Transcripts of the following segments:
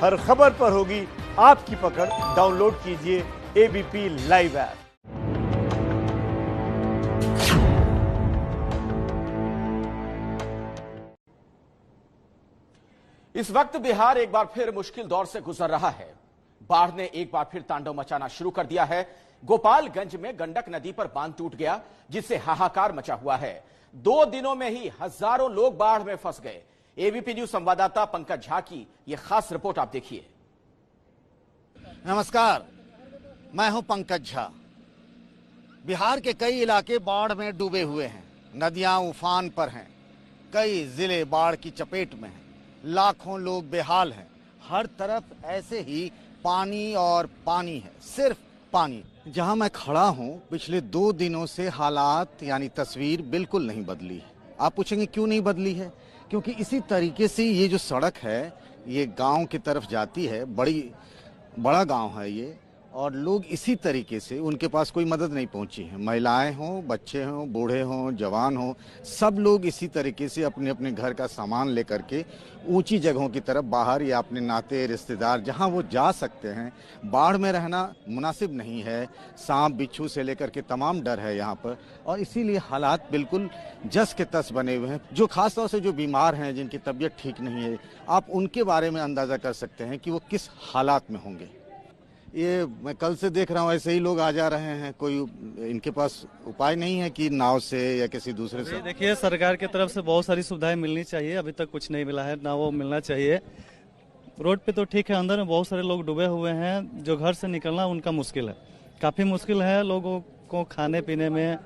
हर खबर पर होगी आपकी पकड़। डाउनलोड कीजिए एबीपी लाइव ऐप। इस वक्त बिहार एक बार फिर मुश्किल दौर से गुजर रहा है। बाढ़ ने एक बार फिर तांडव मचाना शुरू कर दिया है। गोपालगंज में गंडक नदी पर बांध टूट गया, जिससे हाहाकार मचा हुआ है। 2 दिनों में ही हजारों लोग बाढ़ में फंस गए। एबीपी न्यूज संवाददाता पंकज झा की यह खास रिपोर्ट आप देखिए। नमस्कार, मैं हूं पंकज झा। बिहार के कई इलाके बाढ़ में डूबे हुए हैं। नदियां उफान पर हैं, कई जिले बाढ़ की चपेट में हैं, लाखों लोग बेहाल हैं। हर तरफ ऐसे ही पानी और पानी है, सिर्फ पानी। जहां मैं खड़ा हूं, पिछले 2 दिनों से हालात यानी तस्वीर बिल्कुल नहीं बदली है। आप पूछेंगे क्यों नहीं बदली है? क्योंकि इसी तरीके से ये जो सड़क है, ये गांव की तरफ जाती है। बड़ा गांव है ये, और लोग इसी तरीके से, उनके पास कोई मदद नहीं पहुंची है। महिलाएं हों, बच्चे हों, बूढ़े हों, जवान हों, सब लोग इसी तरीके से अपने अपने घर का सामान लेकर के ऊंची जगहों की तरफ बाहर या अपने नाते रिश्तेदार जहां वो जा सकते हैं। बाढ़ में रहना मुनासिब नहीं है। सांप बिच्छू से लेकर के तमाम डर है यहाँ पर, और इसीलिए हालात बिल्कुल जस के तस बने हुए हैं। जो खास तौर से जो बीमार हैं, जिनकी तबीयत ठीक नहीं है, आप उनके बारे में अंदाजा कर सकते हैं कि वो किस हालात में होंगे। ये मैं कल से देख रहा हूँ, ऐसे ही लोग आ जा रहे हैं। कोई इनके पास उपाय नहीं है कि नाव से या किसी दूसरे से? देखिए, सरकार की तरफ से बहुत सारी सुविधाएं मिलनी चाहिए, अभी तक कुछ नहीं मिला है, ना वो मिलना चाहिए। रोड पे तो ठीक है, अंदर में बहुत सारे लोग डूबे हुए हैं। जो घर से निकलना उनका मुश्किल है, काफी मुश्किल है लोगों को, खाने पीने में,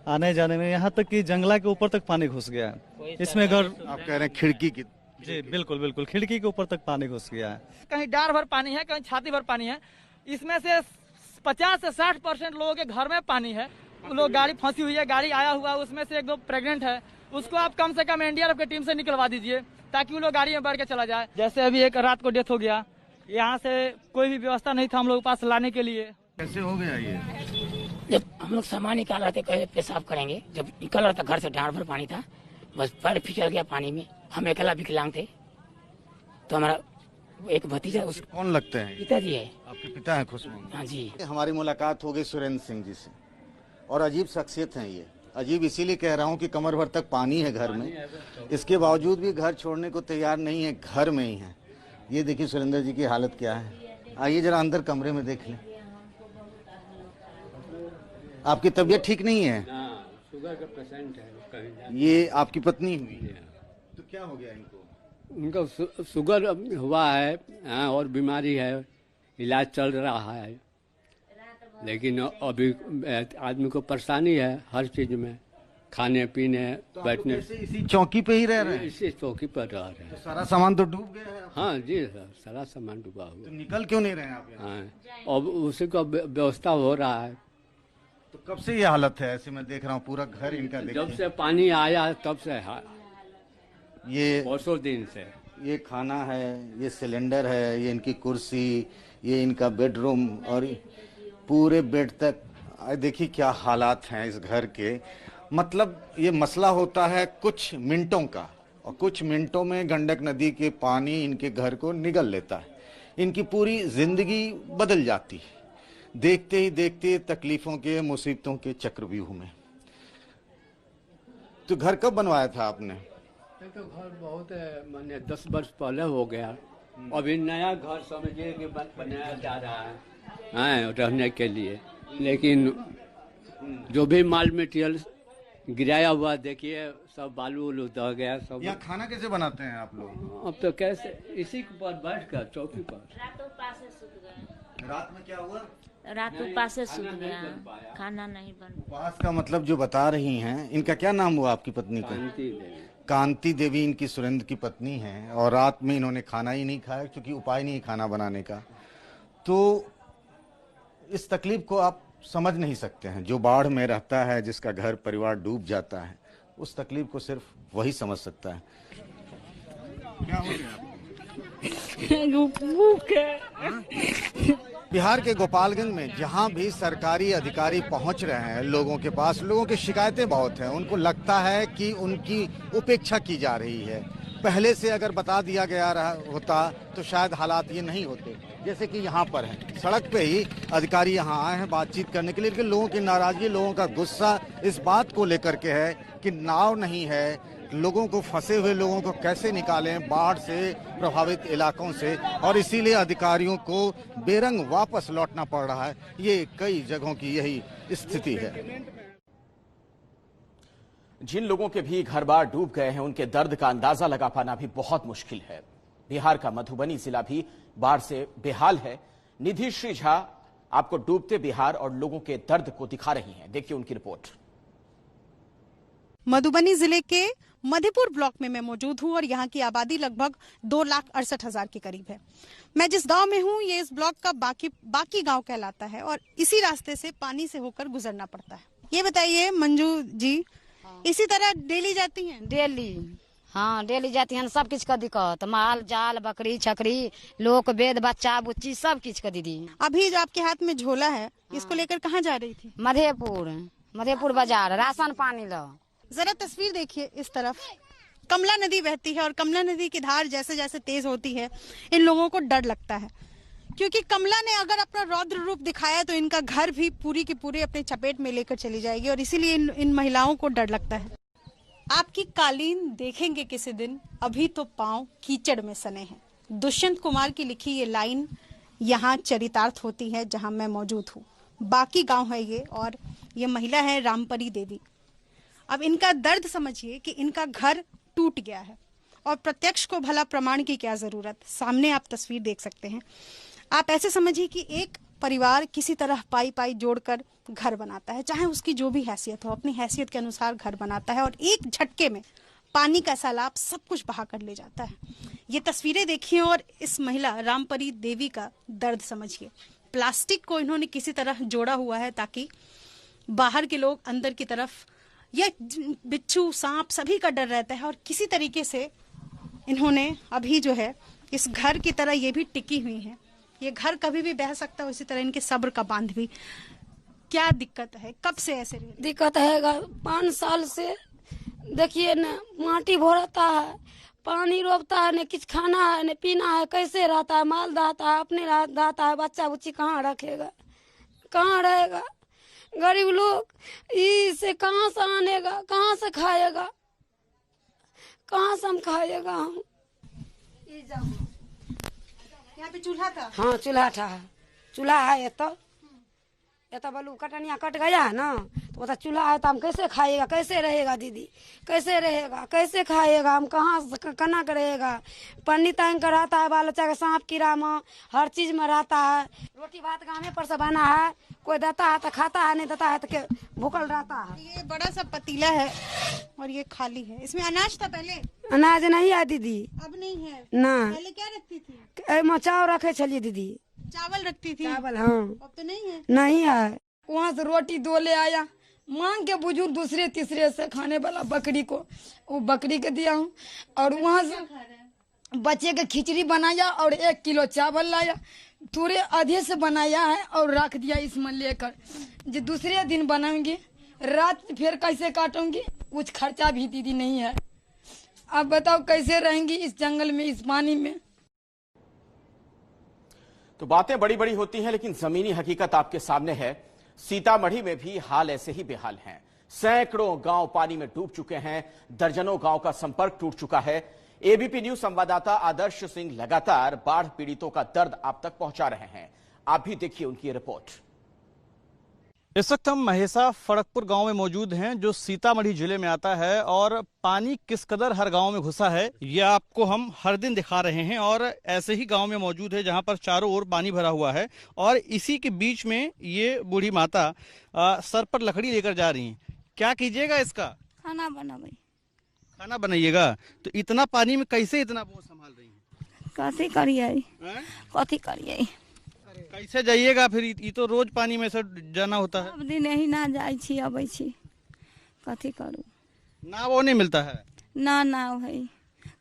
आने जाने में। यहाँ तक कि जंगला के ऊपर तक पानी घुस गया है। इसमें घर, आप कह रहे हैं खिड़की की? जी बिल्कुल बिल्कुल, खिड़की के ऊपर तक पानी घुस गया है। कहीं डार भर पानी है, कहीं छाती भर पानी है। इसमें से 50 से 60% लोगों के घर में पानी है। लोग, गाड़ी फंसी हुई है, गाड़ी आया हुआ है, उसमें से 1-2 प्रेग्नेंट है। उसको आप कम से कम एनडीआरएफ की टीम से निकलवा दीजिए, ताकि वो लोग गाड़ी में बैठ के चला जाए। जैसे अभी एक रात को डेथ हो गया, यहाँ से कोई भी व्यवस्था नहीं था हम लोग के पास लाने के लिए। कैसे हो गया ये? जब हम लोग सामान निकाल रहे थे, कहे पेशाब करेंगे, जब निकल रहा था घर से, डांड भर पानी था, बस पैर फिसल गया पानी में। हम अकेला विकलांग थे, तो हमारा एक भतीजा, उस कौन लगते हैं? पिताजी है। आपके पिता हैं खुशबू? हाँ जी। हमारी मुलाकात हो गई सुरेंद्र सिंह जी से, और अजीब शख्सियत हैं ये। अजीब इसीलिए कह रहा हूँ कि कमर भर तक पानी है घर में, इसके बावजूद भी घर छोड़ने को तैयार नहीं है, घर में ही है। ये देखिए सुरेंद्र जी की हालत क्या है। आइए जरा अंदर कमरे में देख लें। आपकी तबीयत ठीक नहीं है? शुगर का पेशेंट है। ये आपकी पत्नी हुई है, तो क्या हो गया इनको? उनका शुगर हुआ है, और बीमारी है, इलाज चल रहा है। लेकिन अभी आदमी को परेशानी है हर चीज में, खाने पीने, तो बैठने। इसी चौकी पे ही रह रहे हैं? इसी चौकी पर रह रहे हैं। तो सारा सामान तो डूब गया है। हाँ जी सर, सारा सामान डूबा हुआ। तो निकल क्यों नहीं रहे हैं आप यहाँ? हाँ, और उसी का व्यवस्था हो रहा है। तो कब से ये हालत है? ऐसे मैं देख रहा हूँ पूरा घर इनका। जब से पानी आया तब से ये बहुत दिन से। ये खाना है, ये सिलेंडर है, ये इनकी कुर्सी, ये इनका बेडरूम, और पूरे बेड तक। देखिए क्या हालात हैं इस घर के। मतलब ये मसला होता है कुछ मिनटों का, और कुछ मिनटों में गंडक नदी के पानी इनके घर को निगल लेता है। इनकी पूरी जिंदगी बदल जाती है देखते ही देखते तकलीफों के, मुसीबतों के चक्रव्यूह में। तो घर कब बनवाया था आपने? तो घर बहुत मैंने 10 वर्ष पहले हो गया। अभी नया घर समझिए कि बनाया जा रहा है रहने के लिए। लेकिन जो भी माल मटेरियल गिराया हुआ, देखिए सब बालू उलू दह गया सब। यहाँ खाना कैसे बनाते हैं आप लोग? अब तो कैसे, इसी पर बैठ कर चौकी पर। रात में क्या हुआ? रात उपास से सूत गया, खाना नहीं बन। उपवास का मतलब जो बता रही हैं, इनका क्या नाम हुआ आपकी पत्नी का? कांति देवी इनकी सुरेंद्र की पत्नी हैं, और रात में इन्होंने खाना ही नहीं खाया, क्योंकि उपाय नहीं खाना बनाने का। तो इस तकलीफ को आप समझ नहीं सकते हैं। जो बाढ़ में रहता है, जिसका घर परिवार डूब जाता है, उस तकलीफ को सिर्फ वही समझ सकता है। क्या हो गया? बिहार के गोपालगंज में जहां भी सरकारी अधिकारी पहुंच रहे हैं लोगों के पास, लोगों की शिकायतें बहुत हैं। उनको लगता है कि उनकी उपेक्षा की जा रही है। पहले से अगर बता दिया गया होता तो शायद हालात ये नहीं होते। जैसे कि यहाँ पर है, सड़क पे ही अधिकारी यहाँ आए हैं बातचीत करने के लिए, लेकिन लोगों की नाराजगी, लोगों का गुस्सा इस बात को लेकर के है कि नाव नहीं है, लोगों को, फंसे हुए लोगों को कैसे निकालें बाढ़ से प्रभावित इलाकों से, और इसीलिए अधिकारियों को बेरंग वापस लौटना पड़ रहा है। ये कई जगहों की यही स्थिति है। जिन लोगों के भी घर बार डूब गए हैं उनके दर्द का अंदाजा लगा पाना भी बहुत मुश्किल है। बिहार का मधुबनी जिला भी बाढ़ से बेहाल है। निधि श्री झा आपको डूबते बिहार और लोगों के दर्द को दिखा रही हैं। देखिए उनकी रिपोर्ट। मधुबनी जिले के मधेपुर ब्लॉक में मैं मौजूद हूं और यहाँ की आबादी लगभग 2,68,000 के करीब है। मैं जिस गांव में हूं ये इस ब्लॉक का बाकी गांव कहलाता है और इसी रास्ते से पानी से होकर गुजरना पड़ता है। ये बताइए मंजू जी, इसी तरह डेली जाती हैं? डेली, हाँ डेली जाती हैं। सब किस का दिक्कत, माल जाल बकरी छकरी लोक वेद बच्चा बुच्ची सब किस का दीदी। अभी जो आपके हाथ में झोला है इसको लेकर कहाँ जा रही थी? मधेपुर बाजार राशन पानी लो। जरा तस्वीर देखिए, इस तरफ कमला नदी बहती है और कमला नदी की धार जैसे जैसे तेज होती है इन लोगों को डर लगता है, क्योंकि कमला ने अगर अपना रौद्र रूप दिखाया तो इनका घर भी पूरी की पूरी अपने चपेट में लेकर चली जाएगी और इसीलिए इन महिलाओं को डर लगता है। आपकी कालीन देखेंगे किसी दिन, अभी तो पांव कीचड़ में सने हैं। दुष्यंत कुमार की लिखी ये लाइन यहाँ चरितार्थ होती है जहाँ मैं मौजूद हूँ। बाकी गाँव है ये और ये महिला है रामपरी देवी। अब इनका दर्द समझिए कि इनका घर टूट गया है और प्रत्यक्ष को भला प्रमाण की क्या जरूरत। सामने आप तस्वीर देख सकते हैं। आप ऐसे समझिए कि एक परिवार किसी तरह पाई जोड़कर घर बनाता है, चाहे उसकी जो भी हैसियत हो, अपनी हैसियत के अनुसार घर बनाता है और एक झटके में पानी का सैलाब सब कुछ बहा कर ले जाता है। ये तस्वीरें देखिए और इस महिला रामपरी देवी का दर्द समझिए। प्लास्टिक को इन्होंने किसी तरह जोड़ा हुआ है ताकि बाहर के लोग अंदर की तरफ, ये बिच्छू सांप सभी का डर रहता है और किसी तरीके से इन्होंने अभी जो है इस घर की तरह ये भी टिकी हुई है। ये घर कभी भी बह सकता है, उसी तरह इनके सब्र का बांध भी। क्या दिक्कत है, कब से ऐसे दिक्कत है? 5 साल से देखिए न, माटी भोरता है, पानी रोकता है, न कुछ खाना है न पीना है, कैसे रहता है? माल दाता है, अपने दाता है, बच्चा बुच्ची कहाँ रखेगा, कहाँ रहेगा? गरीब लोग इसे कहाँ से आनेगा, कहाँ से खाएगा, कहाँ से हम खाएगा? हम यहाँ पे चूल्हा था? हाँ चूल्हा था, चूल्हा है ये तो बलू कटनिया कट गया है ना, तो बता चूल्हा है तो हम कैसे खाएगा, कैसे रहेगा दीदी, कैसे रहेगा, कैसे खाएगा? हम कहाँ कना रहेगा? पन्नी तांग कर रहता है, बाल बच्चा के सांप कीड़ा में हर चीज में रहता है। रोटी भात गाँव पर से बना है, कोई देता है तो खाता है, नहीं देता है तो भूखल रहता है। ये बड़ा सा पतीला है और ये खाली है, इसमें अनाज था पहले? अनाज नहीं है दीदी, अब नहीं है ना। पहले क्या रखती थी? चावल रखे चलिए दीदी, चावल रखती थी। चावल, हाँ। अब तो नहीं है? नहीं है। वहाँ से रोटी दो ले आया, मांग के बुजुर्ग दूसरे तीसरे से खाने वाला बकरी को, वो बकरी के दिया हूँ। और वहाँ से बच्चे के खिचड़ी बनाया और 1 किलो चावल लाया, थोड़े आधे से बनाया है और रख दिया इसमें लेकर, जो दूसरे दिन बनाऊंगी, रात फिर कैसे काटूंगी? कुछ खर्चा भी दीदी नहीं है। अब बताओ कैसे रहेंगी इस जंगल में, इस पानी में? तो बातें बड़ी बड़ी होती हैं लेकिन जमीनी हकीकत आपके सामने है। सीतामढ़ी में भी हाल ऐसे ही बेहाल हैं। सैकड़ों गांव पानी में डूब चुके हैं, दर्जनों गांव का संपर्क टूट चुका है। एबीपी न्यूज संवाददाता आदर्श सिंह लगातार बाढ़ पीड़ितों का दर्द आप तक पहुंचा रहे हैं। आप भी देखिए उनकी रिपोर्ट। इस वक्त हम महेसा फड़कपुर गांव में मौजूद हैं जो सीतामढ़ी जिले में आता है और पानी किस कदर हर गांव में घुसा है ये आपको हम हर दिन दिखा रहे हैं। और ऐसे ही गांव में मौजूद है जहां पर चारों ओर पानी भरा हुआ है और इसी के बीच में ये बूढ़ी माता सर पर लकड़ी लेकर जा रही हैं। क्या कीजिएगा इसका? खाना बनाइए। खाना बनाइएगा। तो इतना पानी में कैसे इतना बोझ संभाल रही है? कथी करिए? कैसे जाइएगा फिर? ये तो रोज पानी में से जाना होता है। सब दिन यही ना जाई छी अबै छी, कथी करूँ? नाव वो नहीं मिलता है? ना नाव है,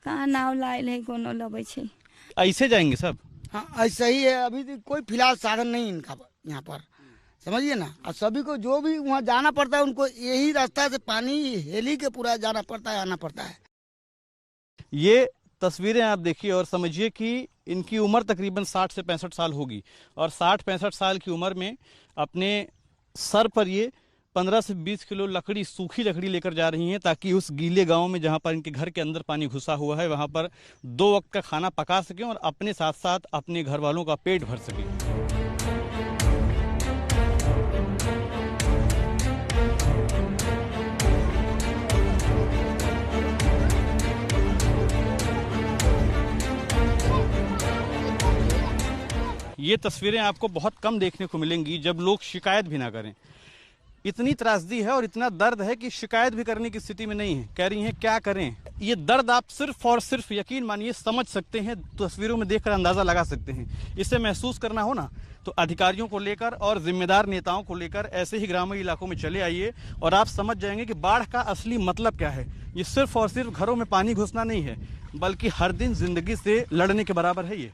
कहाँ नाव लायल है, कोनो लबै छी। ऐसे जाएंगे सब? हाँ ऐसा ही है। अभी तो कोई फिलहाल साधन नहीं इनका यहाँ पर, समझिए ना। और सभी को जो भी वहाँ जाना पड़ता है उनको यही रास्ता से पानी हेली के पूरा जाना पड़ता है, आना पड़ता है। ये तस्वीरें आप देखिए और समझिए कि इनकी उम्र तकरीबन 60 से 65 साल होगी और 60-65 साल की उम्र में अपने सर पर ये 15 से 20 किलो लकड़ी, सूखी लकड़ी लेकर जा रही हैं ताकि उस गीले गांव में जहां पर इनके घर के अंदर पानी घुसा हुआ है वहां पर 2 वक्त का खाना पका सकें और अपने साथ साथ अपने घर वालों का पेट भर सकें। ये तस्वीरें आपको बहुत कम देखने को मिलेंगी जब लोग शिकायत भी ना करें। इतनी त्रासदी है और इतना दर्द है कि शिकायत भी करने की स्थिति में नहीं है। कह रही हैं क्या करें। ये दर्द आप सिर्फ और सिर्फ यकीन मानिए समझ सकते हैं, तस्वीरों में देखकर अंदाजा लगा सकते हैं। इसे महसूस करना हो ना तो अधिकारियों को लेकर और जिम्मेदार नेताओं को लेकर ऐसे ही ग्रामीण इलाकों में चले आइए और आप समझ जाएंगे कि बाढ़ का असली मतलब क्या है। ये सिर्फ और सिर्फ घरों में पानी घुसना नहीं है बल्कि हर दिन जिंदगी से लड़ने के बराबर है। ये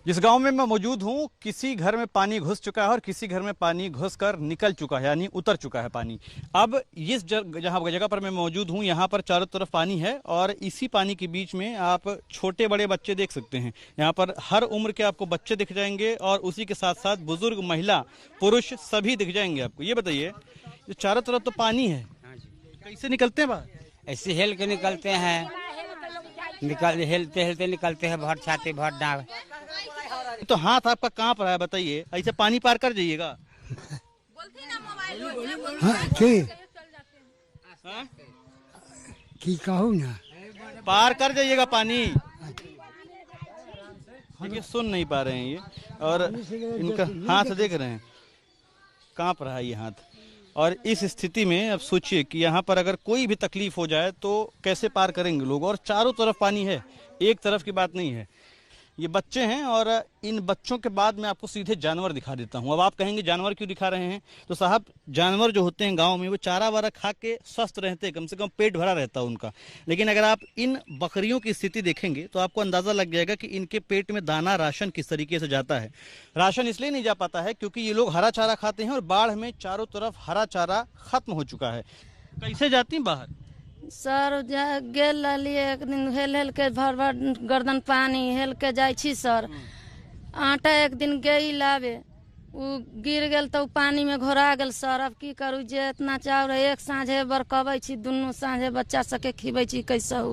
जिस गांव में मैं मौजूद हूं, किसी घर में पानी घुस चुका है और किसी घर में पानी घुसकर निकल चुका है, यानी उतर चुका है पानी। अब इस जगह पर मैं मौजूद हूं, यहां पर चारों तरफ पानी है और इसी पानी के बीच में आप छोटे बड़े बच्चे देख सकते हैं। यहां पर हर उम्र के आपको बच्चे दिख जाएंगे और उसी के साथ साथ बुजुर्ग, महिला, पुरुष सभी दिख जाएंगे आपको। ये बताइए, चारों तरफ तो पानी है, कैसे निकलते हैं बाहर? ऐसे हेल के निकलते हैं, हेलते हेलते निकलते हैं, भर छाते भर डांग। तो हाथ आपका कहाँ पर है बताइए, ऐसे पानी पार कर जाइएगा। की कहूँ ना, पार कर जाइएगा पानी। ये सुन नहीं पा रहे हैं ये, और इनका हाथ देख रहे हैं कहाँ पर है ये हाथ। और इस स्थिति में अब सोचिए कि यहाँ पर अगर कोई भी तकलीफ हो जाए तो कैसे पार करेंगे लोग। और चारों तरफ पानी है, एक तरफ की बात नहीं है। ये बच्चे हैं और इन बच्चों के बाद मैं आपको सीधे जानवर दिखा देता हूं। अब आप कहेंगे जानवर क्यों दिखा रहे हैं, तो साहब जानवर जो होते हैं गांव में वो चारा वारा खा के स्वस्थ रहते हैं, कम से कम पेट भरा रहता है उनका। लेकिन अगर आप इन बकरियों की स्थिति देखेंगे तो आपको अंदाजा लग जाएगा कि इनके पेट में दाना, राशन किस तरीके से जाता है। राशन इसलिए नहीं जा पाता है क्योंकि ये लोग हरा चारा खाते हैं और बाढ़ में चारों तरफ हरा चारा खत्म हो चुका है। कैसे जाती बाहर? सर गेल एक दिन हेल हेल के भर भर गर्दन पानी हेल के जाय छी सर। आटा एक दिन गई लावे, उ गिर गेल तो पानी में घोरा गेल सर। अब की करू, जे इतना चाउर एक साँझे बरकबै छी, दुनू साँझे बच्चा सबके खिबै छी, कैसे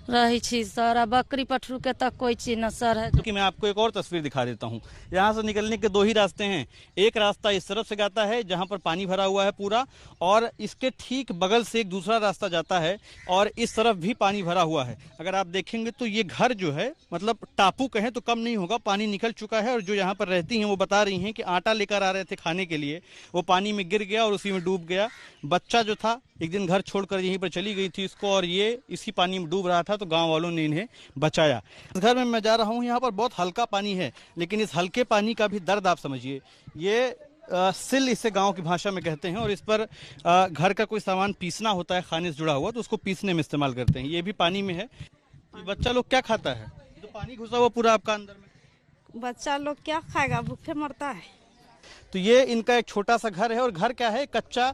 रही छी सर। बकरी पठरू के तक कोई चीज न सर है। क्योंकि मैं आपको एक और तस्वीर दिखा देता हूँ। यहाँ से निकलने के 2 ही रास्ते हैं। एक रास्ता इस तरफ से जाता है जहाँ पर पानी भरा हुआ है पूरा, और इसके ठीक बगल से एक दूसरा रास्ता जाता है और इस तरफ भी पानी भरा हुआ है। अगर आप देखेंगे तो ये घर जो है, मतलब टापू कहें तो कम नहीं होगा, पानी निकल चुका है। और जो यहाँ पर रहती हैं वो बता रही हैं कि आटा लेकर आ रहे थे खाने के लिए, वो पानी में गिर गया और उसी में डूब गया। बच्चा जो था एक दिन घर छोड़कर यहीं पर चली गई थी इसको, और ये इसी पानी में डूब रहा था, तो गांव वालों ने इन्हें बचाया। इस घर में मैं जा रहा हूं, यहाँ पर बहुत हल्का पानी है, लेकिन इस हल्के पानी का भी दर्द आप समझिए। ये सिल इसे गांव की भाषा में कहते हैं और इस पर घर का कोई सामान पीसना होता है, खाने से जुड़ा हुआ, तो उसको पीसने में इस्तेमाल करते हैं। ये भी पानी में है। ये बच्चा लोग क्या खाता है? तो पानी घुसा हुआ पूरा आपका अंदर में। बच्चा लोग क्या खाएगा, भूखे मरता है। तो ये इनका एक छोटा सा घर है, और घर क्या है, कच्चा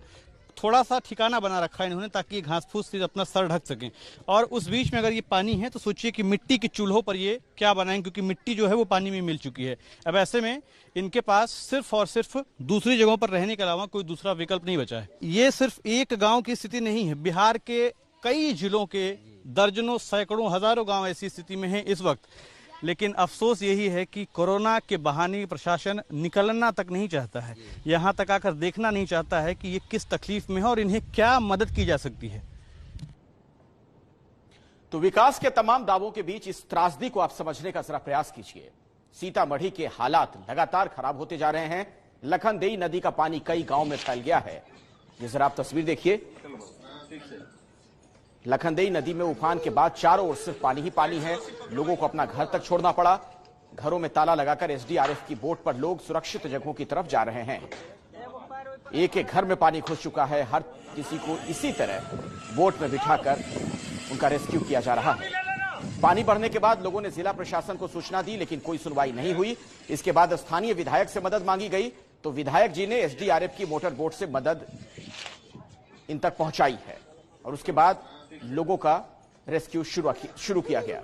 थोड़ा सा ठिकाना बना रखा है इन्होंने ताकि घास फूस से अपना सर ढक सकें। और उस बीच में अगर ये पानी है तो सोचिए कि मिट्टी के चूल्हों पर ये क्या बनाएंगे, क्योंकि मिट्टी जो है वो पानी में मिल चुकी है। अब ऐसे में इनके पास सिर्फ और सिर्फ दूसरी जगहों पर रहने के अलावा कोई दूसरा विकल्प नहीं बचा है। ये सिर्फ एक गाँव की स्थिति नहीं है, बिहार के कई जिलों के दर्जनों, सैकड़ों, हजारों गाँव ऐसी स्थिति में है इस वक्त। लेकिन अफसोस यही है कि कोरोना के बहाने प्रशासन निकलना तक नहीं चाहता है, यहाँ तक आकर देखना नहीं चाहता है कि ये किस तकलीफ में है और इन्हें क्या मदद की जा सकती है। तो विकास के तमाम दावों के बीच इस त्रासदी को आप समझने का जरा प्रयास कीजिए। सीतामढ़ी के हालात लगातार खराब होते जा रहे हैं। लखनदेई नदी का पानी कई गांव में फैल गया है। ये जरा आप तस्वीर देखिए। लखनदेई नदी में उफान के बाद चारों ओर सिर्फ पानी ही पानी है। लोगों को अपना घर तक छोड़ना पड़ा। घरों में ताला लगाकर एसडीआरएफ की बोट पर लोग सुरक्षित जगहों की तरफ जा रहे हैं। एक एक घर में पानी घुस चुका है। हर किसी को इसी तरह बोट में बिठाकर उनका रेस्क्यू किया जा रहा है। पानी बढ़ने के बाद लोगों ने जिला प्रशासन को सूचना दी, लेकिन कोई सुनवाई नहीं हुई। इसके बाद स्थानीय विधायक से मदद मांगी गई तो विधायक जी ने एसडीआरएफ की मोटर बोट से मदद इन तक पहुंचाई है। और उसके बाद लोगों का रेस्क्यू शुरू किया गया।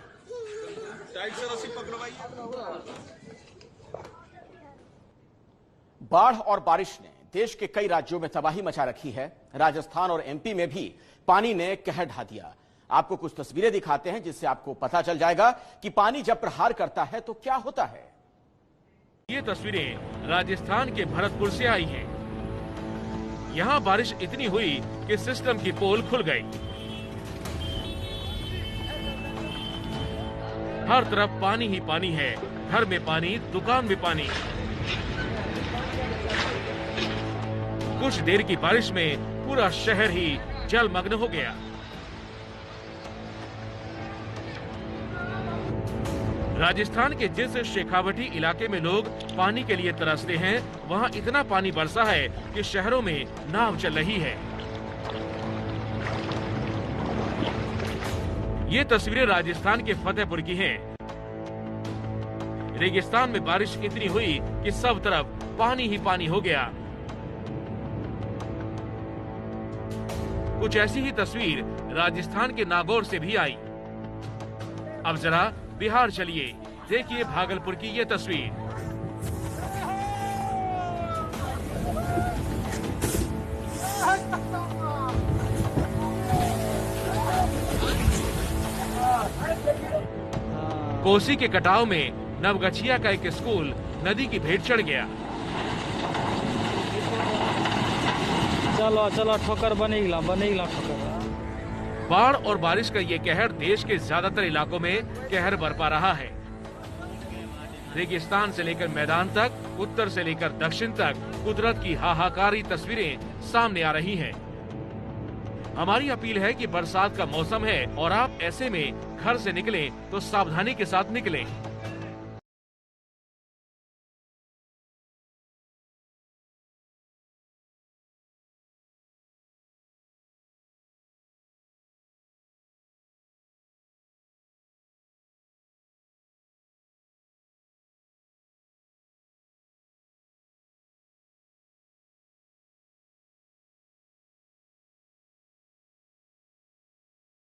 बाढ़ और बारिश ने देश के कई राज्यों में तबाही मचा रखी है। राजस्थान और एमपी में भी पानी ने कहर ढा दिया। आपको कुछ तस्वीरें दिखाते हैं जिससे आपको पता चल जाएगा कि पानी जब प्रहार करता है तो क्या होता है। ये तस्वीरें राजस्थान के भरतपुर से आई हैं। यहाँ बारिश इतनी हुई कि सिस्टम की पोल खुल गई। हर तरफ पानी ही पानी है, घर में पानी, दुकान में पानी। कुछ देर की बारिश में पूरा शहर ही जलमग्न हो गया। राजस्थान के जिस शेखावटी इलाके में लोग पानी के लिए तरसते हैं, वहां इतना पानी बरसा है कि शहरों में नाव चल रही है। ये तस्वीरें राजस्थान के फतेहपुर की हैं। रेगिस्तान में बारिश इतनी हुई कि सब तरफ पानी ही पानी हो गया। कुछ ऐसी ही तस्वीर राजस्थान के नागौर से भी आई। अब जरा बिहार चलिए, देखिए भागलपुर की ये तस्वीर। कोसी के कटाव में नवगछिया का एक स्कूल नदी की भेंट चढ़ गया। चलो चलो ठोकर बनेगा ठोकर। बाढ़ और बारिश का ये कहर देश के ज्यादातर इलाकों में कहर बरपा रहा है। रेगिस्तान से लेकर मैदान तक, उत्तर से लेकर दक्षिण तक कुदरत की हाहाकारी तस्वीरें सामने आ रही हैं। हमारी अपील है कि बरसात का मौसम है और आप ऐसे में घर से निकलें तो सावधानी के साथ निकलें।